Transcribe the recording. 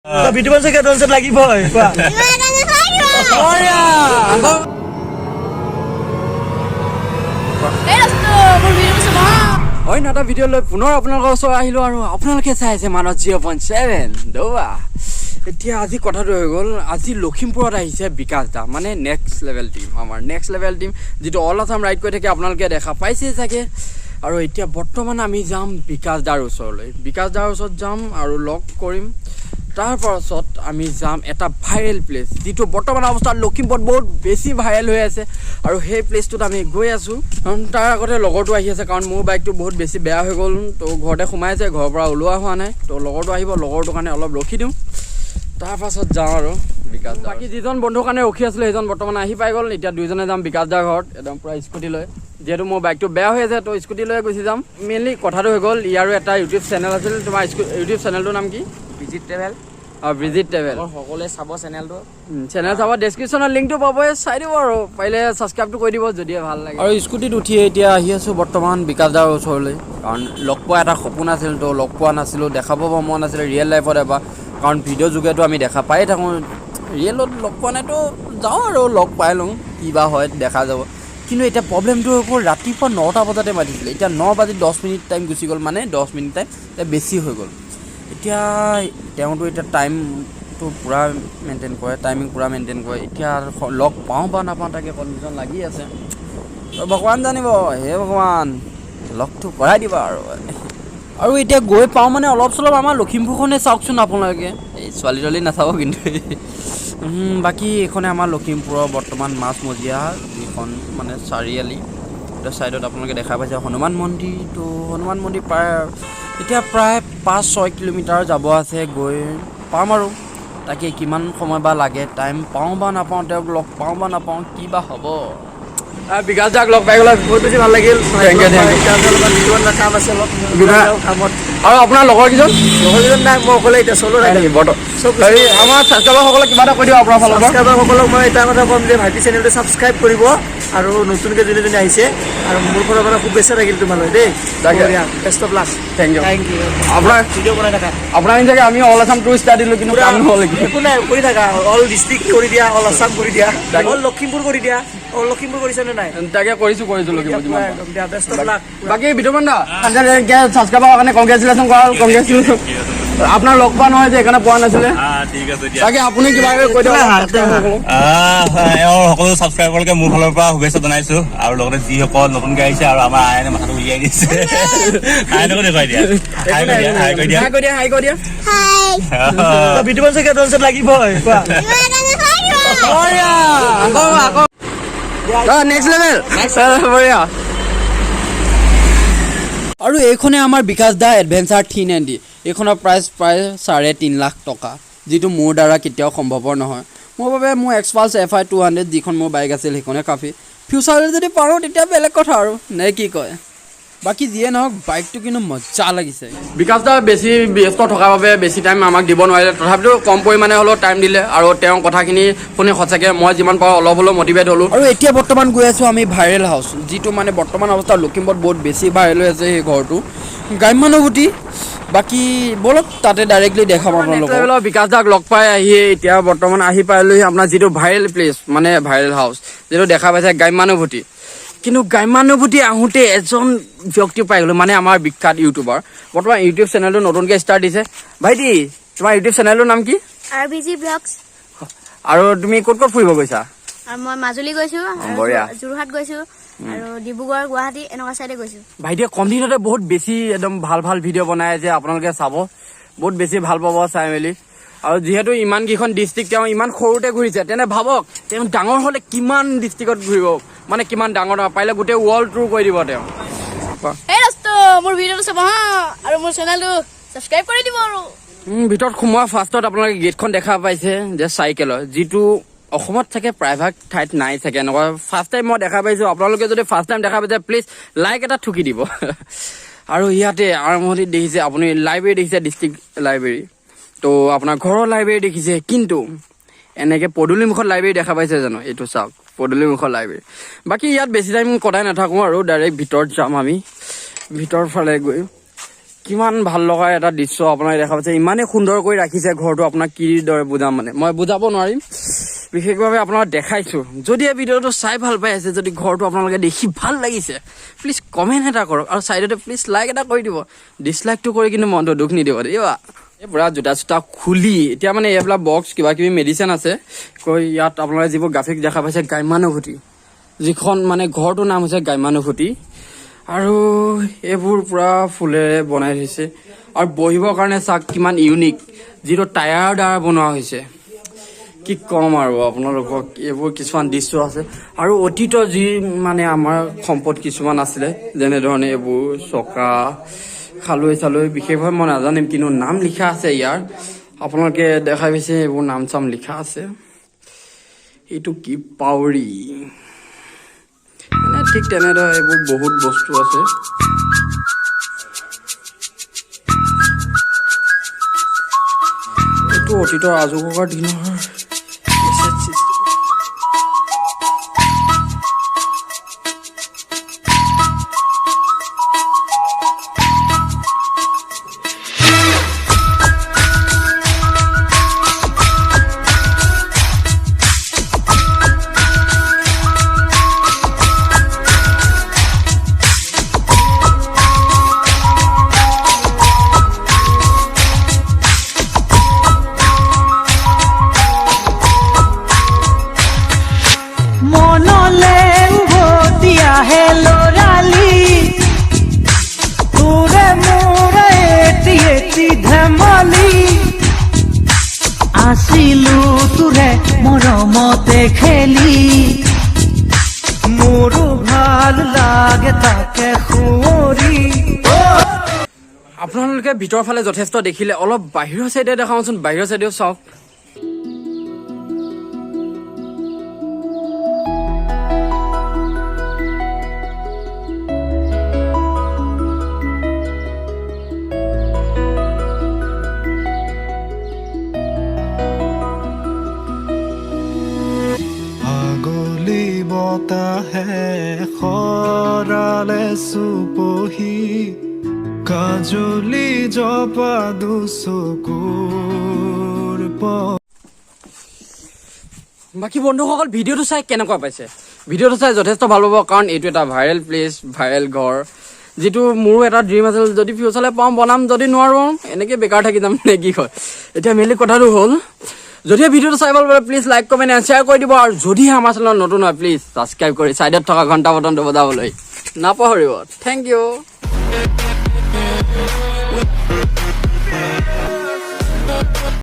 Video বনাইছে কেইটা লাগিব হয় কোৱা হয় এটা ভিডিঅ' লৈ পুনৰ আপোনালোকৰ ওচৰত আহিলোঁ আৰু আপোনালোকে চাই আছে মানত 0.7 দৌবা। এতিয়া আজি কথাটো হৈ গ'ল, আজি লখিমপুৰত আহিছে বিকাশ দা, মানে নেক্সট লেভেল টিম, আমাৰ নেক্সট লেভেল টিম যিটো অল আছাম ৰাইড কৰি থাকে আপোনালোকে দেখা পাইছে চাগে। আৰু এতিয়া বৰ্তমান আমি যাম বিকাশ দাৰ ওচৰলৈ, বিকাশ দাৰ ওচৰত যাম আৰু লগ কৰিম। তাৰ পাছত আমি যাম এটা ভাইৰেল প্লেচ যিটো বৰ্তমান অৱস্থাত লখিমপুৰত বহুত বেছি ভাইৰেল হৈ আছে, আৰু সেই প্লেচটোত আমি গৈ আছোঁ। তাৰ আগতে লগৰটো আহি আছে, কাৰণ মোৰ বাইকটো বহুত বেছি বেয়া হৈ গ'ল, তো ঘৰতে সোমাই আছে, ঘৰৰ পৰা ওলোৱা হোৱা নাই। তো লগৰটো আহিব, লগৰটোৰ কাৰণে অলপ ৰখি দিওঁ, তাৰ পাছত যাওঁ আৰু বিকাশ দা। বাকী যিজন বন্ধুৰ কাৰণে ৰখি আছিলোঁ সেইজন বৰ্তমান আহি পাই গ'ল। এতিয়া দুইজনে যাম বিকাশ দাৰ ঘৰত, একদম পূৰা স্কুটি লৈ, যিহেতু মোৰ বাইকটো বেয়া হৈ আছে, তো স্কুটি লৈ গুচি যাম। মেইনলি কথাটো হৈ গ'ল, ইয়াৰো এটা ইউটিউব চেনেল আছিল। তোমাৰ ইউটিউব চেনেলটোৰ নাম কি? Visit travel. Visit travel. সকলোৱে চাব চেনেলটো, চেনেল চাব, ডেছক্ৰিপশ্যনৰ লিংকটো পাবই, চাই দিব আৰু পাৰিলে ছাবস্ক্ৰাইবটো কৰি দিব যদিহে ভাল লাগে। আৰু স্কুটিত উঠি এতিয়া আহি আছোঁ বৰ্তমান বিকাশ দাৰ ওচৰলৈ, কাৰণ লগ পোৱা এটা সপোন আছিল, তো লগ পোৱা নাছিলোঁ, দেখা পাব মন আছিলে ৰিয়েল লাইফত এবাৰ, কাৰণ ভিডিঅ' যোগেতো আমি দেখা পায়ে থাকোঁ, ৰিয়েলত লগ পোৱা নাইতো যাওঁ আৰু লগ পাই লওঁ, কিবা হয় দেখা যাব। কিন্তু এতিয়া প্ৰব্লেমটো হৈ গ'ল, ৰাতিপুৱা 9টা বজাতে মাতিছিলে, এতিয়া 9:10 টাইম গুচি গ'ল, মানে 10 মিনিট টাইম এতিয়া বেছি হৈ গ'ল। এতিয়া তেওঁতো এতিয়া টাইমটো পূৰা মেইনটেইন কৰে, টাইমিং পূৰা মেইনটেইন কৰে। এতিয়া লগ পাওঁ বা নাপাওঁ তাকে কনফিউজন লাগি আছে, তো ভগৱান জানিব, হে ভগৱান লগটো কৰাই দিবা আৰু এতিয়া গৈ পাওঁ মানে অলপ চলপ আমাৰ লখিমপুৰখনে চাওকচোন আপোনালোকে, এই ছোৱালী তোৱালী নাচাব কিন্তু। বাকী এইখনে আমাৰ লখিমপুৰৰ বৰ্তমান মাজমজিয়া যিখন মানে চাৰিআলি, এটা ছাইডত আপোনালোকে দেখা পাইছে হনুমান মন্দিৰ। তো হনুমান মন্দিৰ এতিয়া প্ৰায় 5-6 কিলোমিটাৰ যাব আছে, গৈ পাম আৰু তাকে কিমান সময় বা লাগে, টাইম পাওঁ বা নাপাওঁ, তেওঁক লগ পাওঁ বা নাপাওঁ, কি বা হ'ব। বিকাশ দাক লগ পাই গ'লে বহুত বেছি ভাল লাগিল। কাম আছে অলপ কামত। আৰু আপোনাৰ লগৰকেইজন নাই, মই অকলে এতিয়া চলো নাই। আমাৰ ছাবস্ক্ৰাইবাৰসকলক কিবা এটা কৈ দিওঁ আপোনাৰ ফালৰ পৰা। ছাবস্ক্ৰাইবাৰসকলক মই এটা কথা ক'ম যে ভাইটি চেনেলটো ছাবস্ক্ৰাইব কৰিব, আৰু নতুনকৈ যোনে যোনে আহিছে, আৰু মোৰ ফালৰ পৰা খুব বেছি লাগিল তোমালৈ দেই। Best of luck. Thank you. Thank you. আপোনাৰ ভিডিঅ' বনাই থাকা। আপোনাৰ নিচাকে আমি অল আছাম টুৰ ষ্টাৰ দিলোঁ, কিন্তু কাম নহ'ল। একো নাই, কৰি থাকা, অল ডিষ্ট্ৰিক্ট কৰি দিয়া, অল আছাম কৰি দিয়া, অল লখিমপুৰ কৰি দিয়া। অল লখিমপুৰ কৰিছে নে নাই? তাকে কৰিছোঁ লখিমপুৰ যিমান। Best of luck. বাকী বিতুপন দা, ছাবস্ক্ৰাইবাৰৰ কাৰণে কংগ্ৰেচুলেশ্যন কৰা, কংগ্ৰেচুলেশ্যন। আপোনাৰ লগ পোৱা নহয় যে সেইকাৰণে পোৱা নাছিলে। ঠিক আছে দিয়া। তাকে আপুনি কিবা কৈ দিয়ক। সকলো ছাবস্ক্ৰাইবাৰলৈকে মোৰ ফালৰ পৰা শুভেচ্ছা জনাইছো, আৰু লগতে যিসকল নতুনকৈ আহিছে আৰু আমাৰ আইনে মাথাটো উলিয়াই দিছে, আইনকো দেখুৱাই দিয়া, হাই কৰি দিয়া। ভিডিও বনাইছে কেইটা লাগিব হয় কোৱা নেক্সট লেভেল। আৰু এইখনে আমাৰ বিকাশ দা এডভেঞ্চাৰ 390, এইখনৰ প্ৰাইচ প্ৰায় 3.5 লাখ টকা, যিটো মোৰ দ্বাৰা কেতিয়াও সম্ভৱপৰ নহয়। মোৰ বাবে মোৰ এক্সপালছ FI 200 যিখন মোৰ বাইক আছিল সেইখনে কাফি। ফিউচাৰলৈ যদি পাৰোঁ তেতিয়া বেলেগ কথা আৰু, নে কি কয়। বাকী যিয়ে নহওক বাইকটো কিন্তু মজা লাগিছে। বিকাশ দা বেছি ব্যস্ত থকাৰ বাবে বেছি টাইম আমাক দিব নোৱাৰিলে, তথাপিতো কম পৰিমাণে হ'লেও টাইম দিলে, আৰু তেওঁৰ কথাখিনি শুনি সঁচাকৈ মই যিমান পাৰোঁ অলপ হ'লেও মটিভেট হ'লোঁ। আৰু এতিয়া বৰ্তমান গৈ আছোঁ আমি ভাইৰেল হাউচ, যিটো মানে বৰ্তমান অৱস্থাত লখিমপুৰত বহুত বেছি ভাইৰেল হৈ আছে সেই ঘৰটো, গ্ৰাম্যানুভূতি। বাকী বলক তাতে ডাইৰেক্টলি দেখাম আপোনালোকক। বিকাশ দাক লগ পাই আহি এতিয়া বৰ্তমান আহি পাইলোহি আপোনাৰ যিটো ভাইৰেল প্লেচ, মানে ভাইৰেল হাউচ, যিটো দেখা পাইছে গ্ৰাম্যানুভূতি। কিন্তু গ্ৰাম্যানুভূতি আহোঁতে এজন ব্যক্তি পাই গ'লোঁ, মানে আমাৰ বিখ্যাত ইউটিউবাৰ, বৰ্তমান ইউটিউব চেনেলটো নতুনকৈ ষ্টাৰ্ট দিছে। ভাইটি, তোমাৰ ইউটিউব চেনেলটোৰ নাম কি? RBG Vlogs। আৰু তুমি ক'ত ক'ত ফুৰিব গৈছা? মই মাজুলী গৈছোঁ, যোৰহাট গৈছোঁ, আৰু ডিব্ৰুগড়, গুৱাহাটী এনেকুৱা চাইডে গৈছোঁ। ভাইটিয়ে কম দিনতে বহুত বেছি একদম ভাল ভাল ভিডিঅ' বনাই যে আপোনালোকে চাব, বহুত বেছি ভাল পাব চাই মেলি। আৰু যিহেতু ইমানকেইখন ডিষ্ট্ৰিক্ট তেওঁ ইমান সৰুতে ঘূৰিছে, তেনে ভাবক তেওঁ ডাঙৰ হ'লে কিমান ডিষ্ট্ৰিক্টত ঘূৰিব, মানে কিমান ডাঙৰ পাৰিলে গোটেই ৱৰ্ল্ড টুৰ কৰি দিব তেওঁ। মোৰ ভিডিঅ'টো চাব হা, আৰু মোৰ চেনেলটো ছাবস্ক্ৰাইব কৰি দিব। আৰু ভিতৰত সোমোৱা ফাৰ্ষ্টত আপোনালোকে গেটখন দেখা পাইছে যে চাইকেলৰ, যিটো অসমত থাকে প্ৰায়ভাগ ঠাইত নাই থাকে এনেকুৱা। ফাৰ্ষ্ট টাইম মই দেখা পাইছোঁ, আপোনালোকে যদি ফাৰ্ষ্ট টাইম দেখা পাইছে প্লিজ লাইক এটা ঠুকি দিব। আৰু ইয়াতে আৰম্ভণিত দেখিছে আপুনি লাইব্ৰেৰী দেখিছে, ডিষ্ট্ৰিক্ট লাইব্ৰেৰী, তো আপোনাৰ ঘৰৰ লাইব্ৰেৰী দেখিছে, কিন্তু এনেকৈ পদূলিমুখত লাইব্ৰেৰী দেখা পাইছে জানো? এইটো চাওক পদূলিমুখত লাইব্ৰেৰী। বাকী ইয়াত বেছি টাইম কটাই নাথাকোঁ আৰু ডাইৰেক্ট ভিতৰত যাম আমি, ভিতৰ ফালে গৈ কিমান ভাল লগা এটা দৃশ্য আপোনালোকে দেখা পাইছে ইমানেই সুন্দৰ কৰি ৰাখিছে ঘৰটো আপোনাক কি দৰে বুজাম মানে মই বুজাব নোৱাৰিম বিশেষভাৱে আপোনাক দেখাইছো যদি এই ভিডিঅ'টো চাই ভাল পাই আছে যদি ঘৰটো আপোনালোকে দেখি ভাল লাগিছে প্লিজ কমেণ্ট এটা কৰক আৰু চাইডতে প্লিজ লাইক এটা কৰি দিব ডিছলাইকটো কৰি কিন্তু মনটো দুখ নিদিব দেই এই পুৰা জোতা চোতা খুলি এতিয়া মানে এইবিলাক বক্স কিবা কিবি মেডিচিন আছে কৈ ইয়াত আপোনালোকে যিবোৰ গ্ৰাফিক দেখা পাইছে গ্ৰাম্যানুভূতি যিখন মানে ঘৰটোৰ নাম হৈছে গ্ৰাম্যানুভূতি আৰু এইবোৰ পুৰা ফুলেৰে বনাই থৈছে আৰু বহিবৰ কাৰণে চাওক কিমান ইউনিক যিটো টায়াৰৰ দ্বাৰা বনোৱা হৈছে কি কম আৰু আপোনালোকক এইবোৰ কিছুমান দৃশ্য আছে আৰু অতীতৰ যি মানে আমাৰ সম্পদ কিছুমান আছিলে যেনেধৰণে এইবোৰ চকা খালৈ চালৈ বিশেষভাৱে মই নাজানিম কিন্তু নাম লিখা আছে ইয়াৰ আপোনালোকে দেখা পাইছে এইবোৰ নাম চাম লিখা আছে এইটো কি পাউৰি মানে ঠিক তেনেদৰে এইবোৰ বহুত বস্তু আছে এইটো অতীতৰ আজোককাৰ দিনৰ आसिलु तुरे मरमते खेली मोरू ভাল লাগে তাকে খুঁৰি আপোনালোকে ভিতৰ ফালে যথেষ্ট দেখিলে অলপ বাহিৰৰ সাইডে দেখাওঁচোন বাহিৰৰ সাইডেও চাওক है खराले सुपही काजली जपा दुसकुर বাকি বন্ধুসকল ভিডিঅ'টো চাই কেনেকুৱা পাইছে ভিডিঅ'টো চাই যথেষ্ট ভাল পাব কাৰণ এইটো এটা ভাইৰেল প্লেচ ভাইৰেল ঘৰ যেটো মোৰো এটা ড্ৰিম আছিল যদি ফিউচাৰলে পাম বনাম যদি নোৱাৰো এনেকৈ বেকাৰ থাকি যাম নে কি কয় এতিয়া মেইনলি কথাটো হ'ল যদি ভিডিঅ'টো চাই ভাল পালে please like comment and share কৰি দিব আৰু যদি আমাৰ চেনেলত নতুন হয় প্লিজ ছাবস্ক্ৰাইব কৰি চাইডত থকা ঘণ্টা বটনটো বজাবলৈ নাপাহৰিব থেংক ইউ